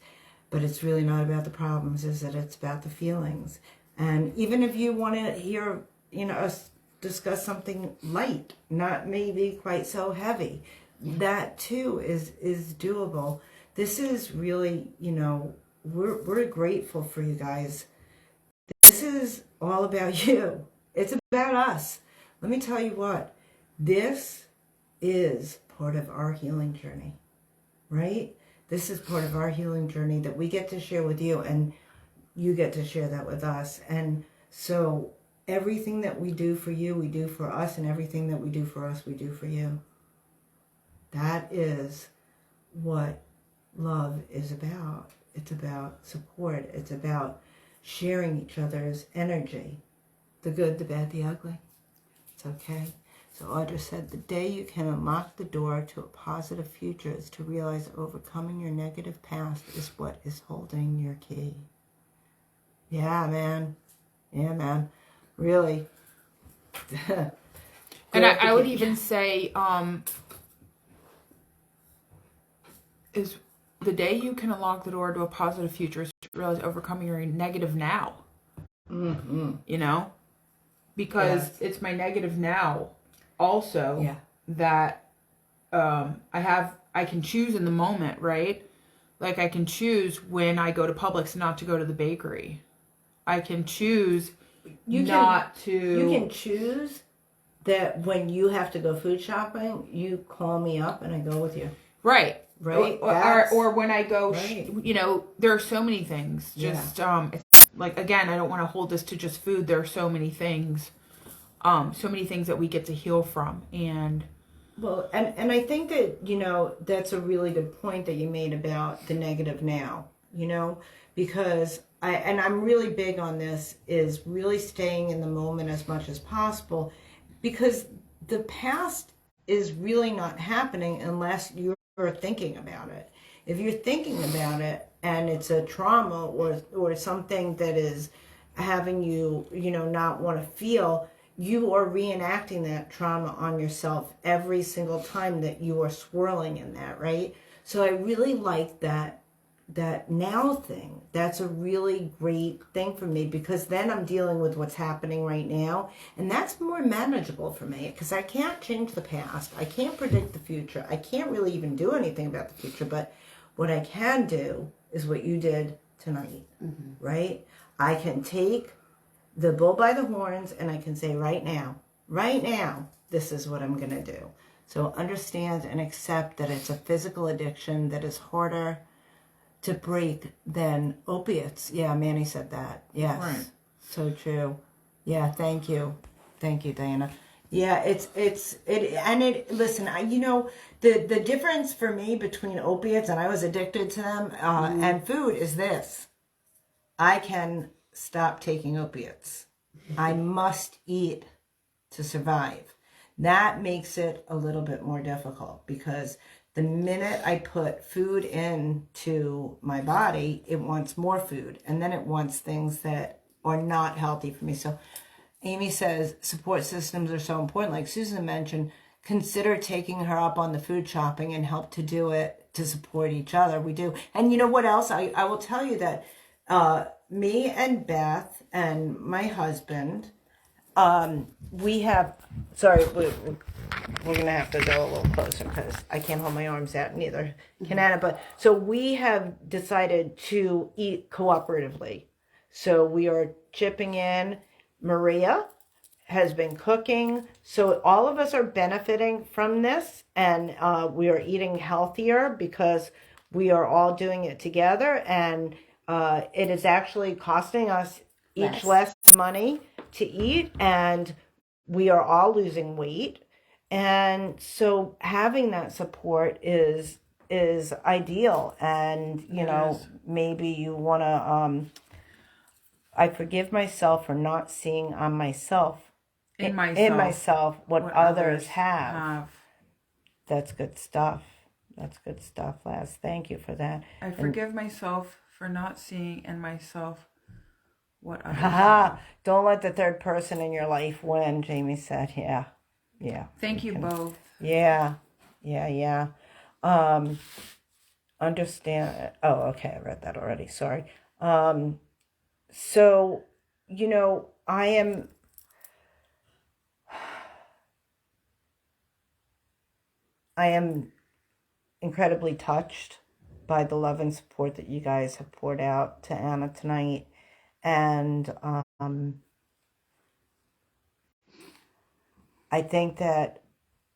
but it's really not about the problems, is it? It's about the feelings. And even if you want to hear, us discuss something light, not maybe quite so heavy, that too is doable. This is really, we're grateful for you guys. This is all about you. It's about us. Let me tell you what, this is part of our healing journey, right? This is part of our healing journey that we get to share with you, and you get to share that with us. And so everything that we do for you, we do for us, and everything that we do for us, we do for you. That is what love is about. It's about support. It's about sharing each other's energy. The good, the bad, the ugly. It's okay. So Audra said, the day you can unlock the door to a positive future is to realize that overcoming your negative past is what is holding your key. Yeah, man. Yeah, man. Really. And I would even say, is the day you can unlock the door to a positive future is to realize overcoming your negative now. Mm-hmm. Because it's my negative now also that I can choose in the moment, right? Like I can choose when I go to Publix not to go to the bakery. I can choose You can choose that when you have to go food shopping, you call me up and I go with you. Right. Right. Or when I go, right. there are so many things. Just, it's like, again, I don't want to hold this to just food. There are so many things that we get to heal from. And well, and I think that, that's a really good point that you made about the negative now, because I'm really big on this, is really staying in the moment as much as possible, because the past is really not happening unless you're thinking about it. If you're thinking about it and it's a trauma or something that is having you, not want to feel, you are reenacting that trauma on yourself every single time that you are swirling in that, right? So I really like that now thing. That's a really great thing for me, because then I'm dealing with what's happening right now, and that's more manageable for me, because I can't change the past. I can't predict the future. I can't really even do anything about the future, but what I can do is what you did tonight, right? I can take the bull by the horns and I can say right now, this is what I'm going to do. So understand and accept that it's a physical addiction that is harder to break than opiates. Yeah, Manny said that. Yes. Right. So true. Yeah, thank you. Thank you, Diana. Yeah, listen, the difference for me between opiates, and I was addicted to them, and food is this. I can stop taking opiates. I must eat to survive. That makes it a little bit more difficult, because the minute I put food into my body, it wants more food, and then it wants things that are not healthy for me. So Amy says support systems are so important. Like Susan mentioned, consider taking her up on the food shopping and help to do it to support each other. We do. And you know what else? I will tell you that me and Beth and my husband, we have, sorry, we're going to have to go a little closer because I can't hold my arms out, neither can Anna. But so we have decided to eat cooperatively. So we are chipping in. Maria has been cooking. So all of us are benefiting from this, and we are eating healthier because we are all doing it together. And it is actually costing us each less money to eat, and we are all losing weight. And so having that support is ideal. And maybe you want to I forgive myself for not seeing on myself in myself what others have. That's good stuff. Laz. Thank you for that. I forgive myself for not seeing in myself what others Haha. have. Don't let the third person in your life win, Jamie said. Yeah. Yeah. Thank you both. Yeah. Yeah. Understand. Oh, okay. I read that already. Sorry. So, I am incredibly touched by the love and support that you guys have poured out to Anna tonight. And I think that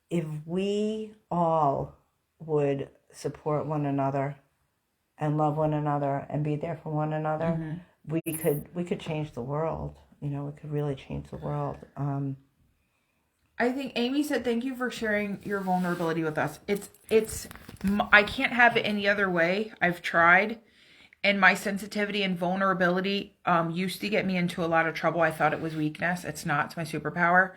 if we all would support one another and love one another and be there for one another, we could change the world. We could really change the world. I think Amy said, thank you for sharing your vulnerability with us. I can't have it any other way. I've tried. And my sensitivity and vulnerability used to get me into a lot of trouble. I thought it was weakness. It's not. It's my superpower.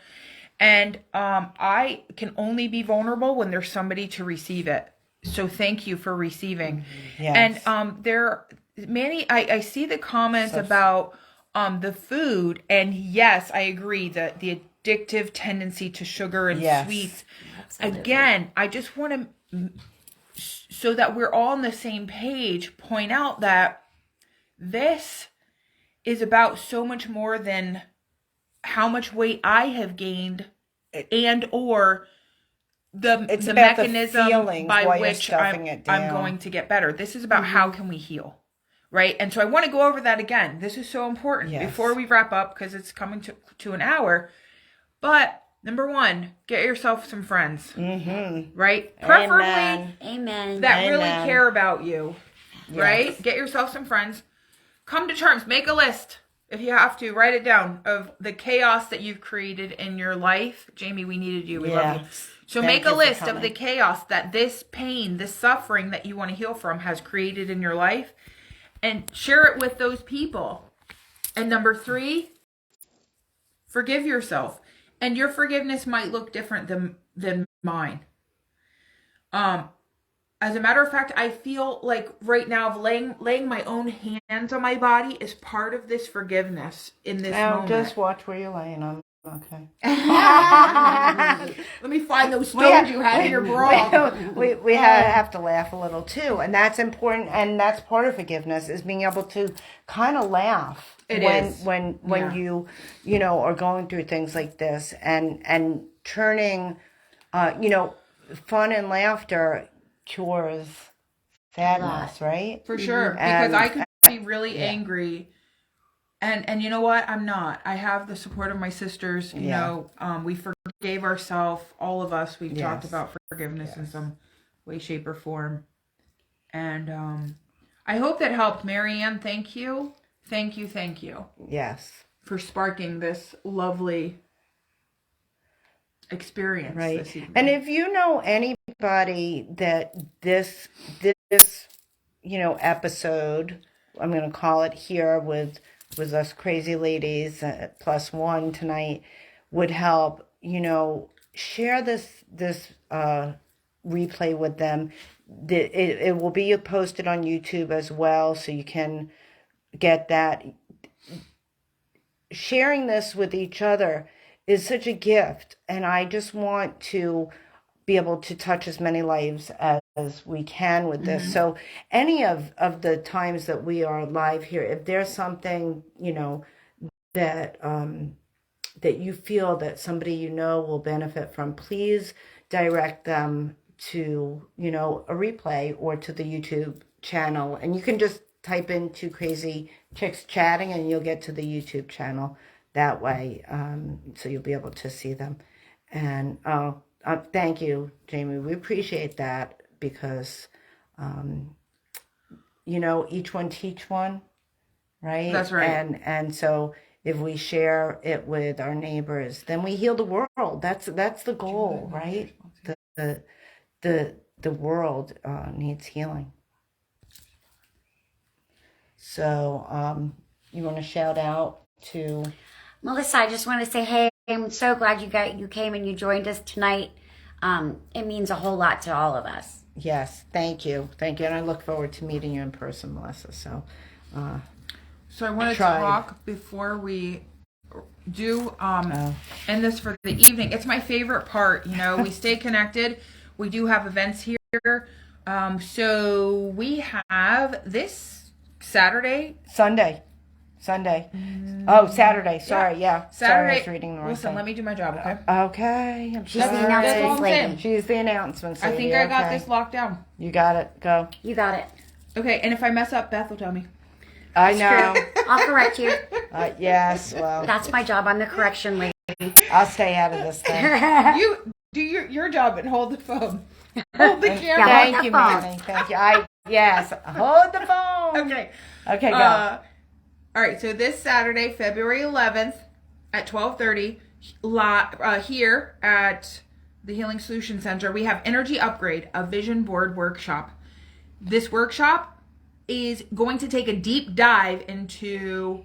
And I can only be vulnerable when there's somebody to receive it. So thank you for receiving. Yes. And I see the comments about the food. And yes, I agree that the addictive tendency to sugar and sweets. Absolutely. Again, I just want to, so that we're all on the same page, point out that this is about so much more than how much weight I have gained and or the mechanism by which I'm going to get better. This is about how can we heal, right? And so I want to go over that again. This is so important before we wrap up because it's coming to an hour. But number one, get yourself some friends, right? Preferably Amen. that really care about you, right? Get yourself some friends. Come to terms. Make a list. If you have to, write it down of the chaos that you've created in your life. Jamie, we needed you. We love you. So make a list of the chaos that this pain, this suffering that you want to heal from has created in your life and share it with those people. And number 3, forgive yourself. And your forgiveness might look different than mine. As a matter of fact, I feel like right now laying my own hands on my body is part of this forgiveness in this moment. Just watch where you're laying on. Okay. Let me find those stones you had in your bra. We have to laugh a little too, and that's important. And that's part of forgiveness is being able to kind of laugh when you are going through things like this, and turning, fun and laughter cures sadness, right? For sure, because I could be really angry. And you know what? I'm not. I have the support of my sisters. You know, we forgave ourselves, all of us. We've talked about forgiveness in some way, shape, or form. And I hope that helped. Marianne, thank you. Thank you. Thank you. Yes. For sparking this lovely experience this evening. And if you know anybody that this episode, I'm going to call it here with us crazy ladies plus one tonight, would help, share this replay with them. It will be posted on YouTube as well, so you can get that. Sharing this with each other is such a gift, and I just want to be able to touch as many lives as we can with this. So any of the times that we are live here, if there's something, that that you feel that somebody will benefit from, please direct them to, a replay or to the YouTube channel. And you can just type in Two Crazy Chicks Chatting and you'll get to the YouTube channel that way. So you'll be able to see them. And thank you, Jamie. We appreciate that because, each one teach one, right? That's right. And so if we share it with our neighbors, then we heal the world. That's the goal, right? The world needs healing. So you want to shout out to Melissa? I just want to say, hey, I'm so glad you came and you joined us tonight. It means a whole lot to all of us. Yes, thank you, and I look forward to meeting you in person, Melissa. So So I wanted to Tried. talk before we do Oh. end this for the evening. It's my favorite part. You know, we stay connected. We do have events here. So we have this Saturday. Sunday. Oh, Saturday. Sorry, yeah. Sorry, I Saturday. was reading the wrong Listen, thing. let me do my job, okay? Okay. I'm She's the sorry. announcements lady. She's the announcements I lady. think I got okay. this locked down. You got it. Go. You got it. Okay, and if I mess up, Beth will tell me. I know. I'll correct you. Yes, well, That's my job. I'm the correction lady. I'll stay out of this thing. You do your job and hold the phone. Hold the camera. Yeah, hold Thank the you, phone. Manny. Thank you. Yes, hold the phone. Okay. Okay, go. All right, so this Saturday, February 11th at 12:30, here at the Healing Solution Center, we have Energy Upgrade, a vision board workshop. This workshop is going to take a deep dive into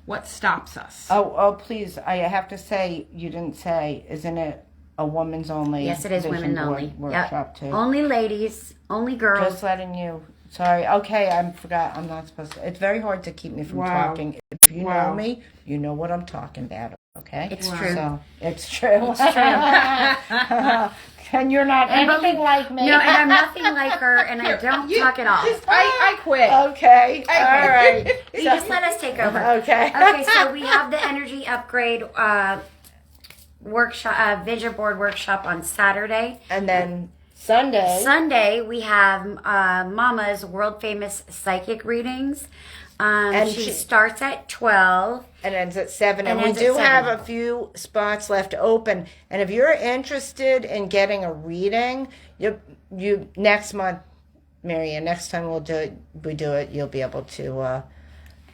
what stops us. Oh, please. I have to say, you didn't say, isn't it a woman's only? Yes, it is vision women board only. workshop too. Only ladies, only girls. Just letting you. Sorry. Okay, I forgot. I'm not supposed to. It's very hard to keep me from Wow. talking. If you Wow. know me, you know what I'm talking about. Okay. It's Wow. true. So it's true. It's true. And you're not anything like me. No, and I'm nothing like her, and I don't talk at all. I quit. Okay. All right. You just let us take over. Okay. Okay, so we have the energy upgrade workshop, vision board workshop on Saturday. And then Sunday. Sunday we have Mama's world famous psychic readings. And She she- starts at 12. and ends at 7. And And we ends at do 7. have a few spots left open. And if you're interested in getting a reading, you next month, Marianne, next time we do it, you'll be able to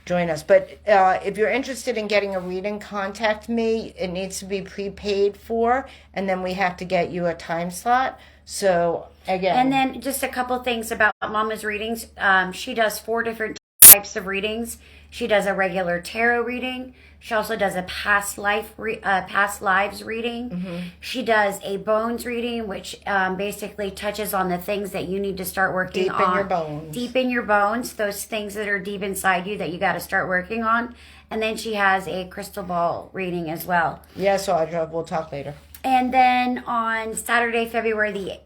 join us. But if you're interested in getting a reading, contact me. It needs to be prepaid for, and then we have to get you a time slot. So again, And then just a couple things about Mama's readings. She does 4 different types of readings. She does a regular tarot reading. She also does a past lives reading. Mm-hmm. She does a bones reading, which basically touches on the things that you need to start working Deep on. in your bones. Deep in your bones, those things that are deep inside you that you got to start working on. And then she has a crystal ball reading as well. yes, Audra, we'll talk later. And then on Saturday, February the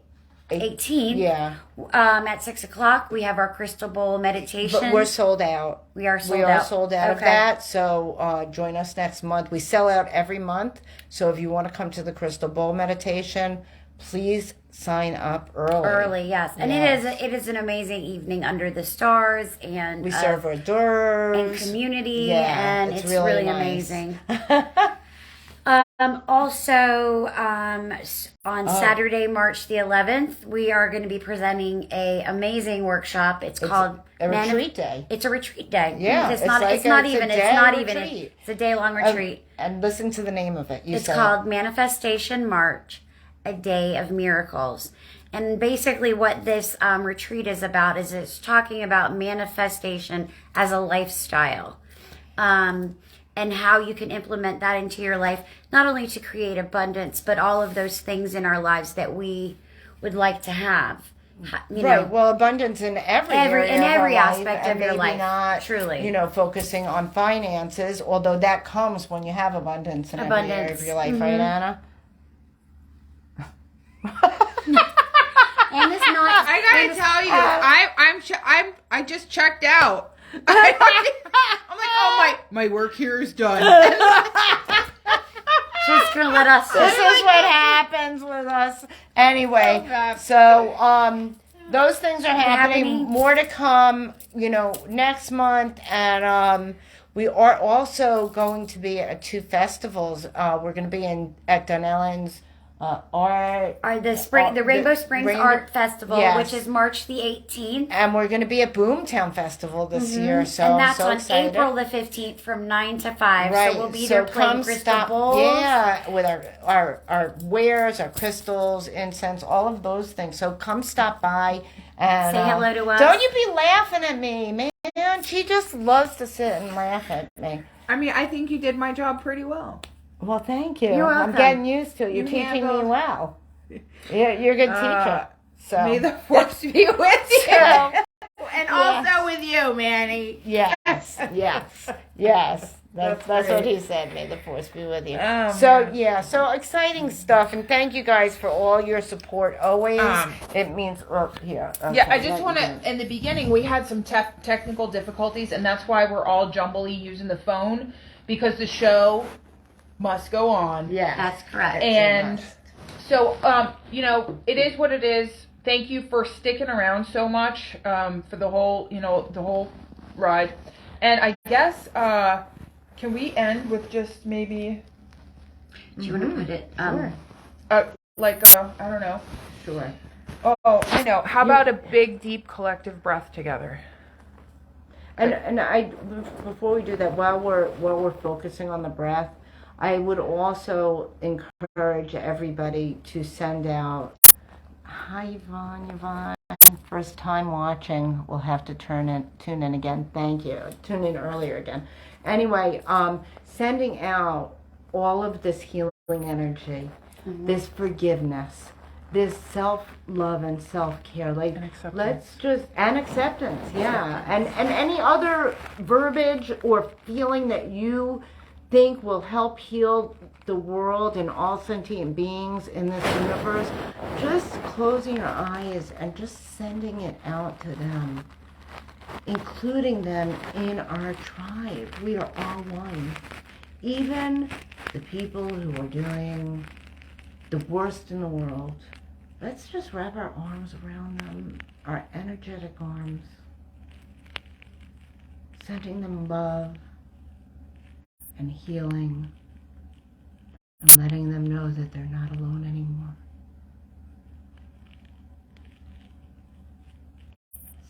18th, Yeah, at 6 o'clock, we have our crystal bowl meditation. but we're sold out. We are sold we are out. sold out of Okay. that. So join us next month. We sell out every month. So if you want to come to the Crystal Bowl meditation, please sign up early. Early, yes, and Yes. it is an amazing evening under the stars, and We serve hors d'oeuvres. and community, Yeah, and it's it's really really nice. amazing. Also, on Saturday, March the 11th, we are going to be presenting a amazing workshop. It's called a retreat day. It's a retreat day. Yeah, it's it's not. like It's not it's a even. day It's not even. retreat. It's a day long retreat. And listen to the name of it. You It's said called Manifestation March, a Day of Miracles. And basically, what this retreat is about is it's talking about manifestation as a lifestyle, and how you can implement that into your life, not only to create abundance, but all of those things in our lives that we would like to have. You right. know, Well, abundance in every area in of every our life, aspect and of your maybe life, Not truly. focusing on finances, although that comes when you have abundance in every area of Abundance. your life, right, Anna? and it's not. I gotta and it's- tell you, I just checked out. I'm like, oh my work here is done. She's gonna let us. This is what happens with us. Anyway, God. so those things are happening. Happening. More to come, next month. And we are also going to be at 2 festivals. We're going to be at Dunellen's art. The Rainbow Springs Art Festival, yes. which is March the 18th. And we're going to be at Boomtown Festival this year. So And that's I'm so on excited. April the 15th from 9 to 5. Right. So we'll be there playing come crystal stop, bowls. Yeah, with our wares, our crystals, incense, all of those things. So come stop by and Say hello to us. Don't you be laughing at me, man. She just loves to sit and laugh at me. I mean, I think you did my job pretty well. Well, thank you. You're I'm welcome. getting used to it. You're You teaching me handled- well. You're a good teacher. So May the force be with you. So, And also with you, Manny. Yes, yes, yes. That's what great. he said. May the force be with you. Oh, So man. yeah, so exciting stuff, and thank you guys for all your support. Always, it means here. Yeah, okay, I just let want you to. do it. In the beginning, we had some technical difficulties, and that's why we're all jumbly using the phone because the show must go on. Yeah, That's correct. And so, it is what it is. Thank you for sticking around so much for the whole, the whole ride. And I guess, can we end with just maybe, Do you want to put it? Sure. I don't know. Sure. Oh, I know. How about a big, deep, collective breath together? And I before we do that, while we're focusing on the breath, I would also encourage everybody to send out. Hi Yvonne. First time watching. We'll have to tune in again. Thank you. Tune in earlier again. Anyway, sending out all of this healing energy, this forgiveness, this self-love and self-care. Like, And acceptance. let's just, and acceptance, yeah. And any other verbiage or feeling that you think will help heal the world and all sentient beings in this universe, just closing your eyes and just sending it out to them, including them in our tribe. We are all one. Even the people who are doing the worst in the world, let's just wrap our arms around them, our energetic arms, sending them love and healing, and letting them know that they're not alone anymore.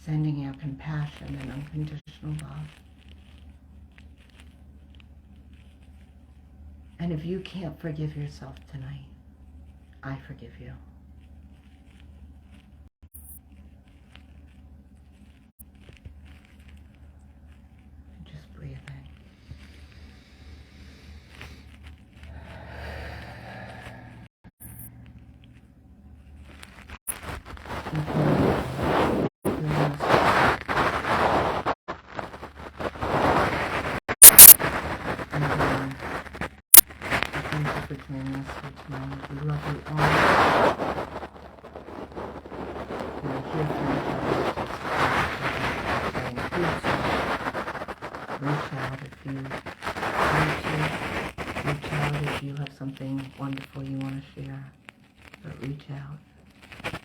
Sending out compassion and unconditional love. And if you can't forgive yourself tonight, I forgive you. Just breathe in. Thank you for joining us here tonight. We love you all. We're here for each other. Reach out if you need to. Reach out if you have something wonderful you want to share. But reach out.